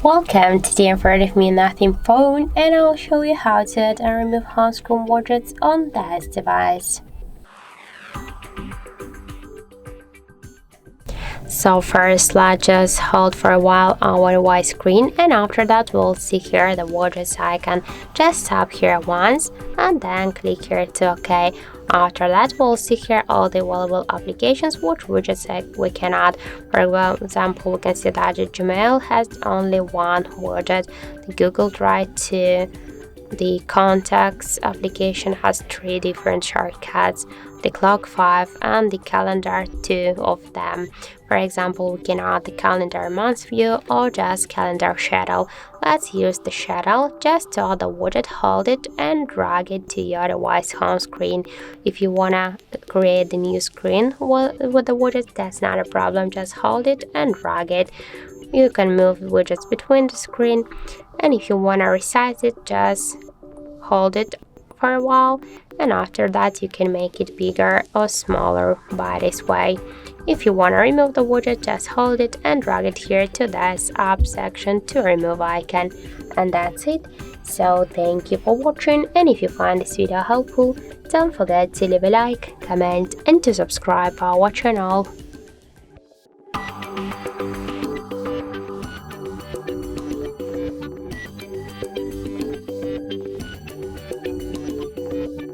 Welcome, today in front of me nothing phone, and I'll show you how to add and remove home screen widgets on this device. So first, let's just hold for a while on our device screen, and after that we'll see here the widgets icon. Just tap here once and then click here to OK. After that, we'll see here all the available applications which widgets we can add. For example, we can see that the Gmail has only one widget, the Google Drive 2, the Contacts application has 3 different shortcuts, the Clock 5 and the Calendar 2 of them. For example, we can add the Calendar Month View or just Calendar Schedule. Let's use the Schedule. Just to add the widget, hold it and drag it to your device home screen. If you wanna create the new screen with the widget, that's not a problem. Just hold it and drag it. You can move widgets between the screen, and if you want to resize it, just hold it for a while, and after that you can make it bigger or smaller by this way. If you want to remove the widget, just hold it and drag it here to this app section to remove icon, and that's it. So thank you for watching, and if you find this video helpful, don't forget to leave a like, comment and to subscribe our channel.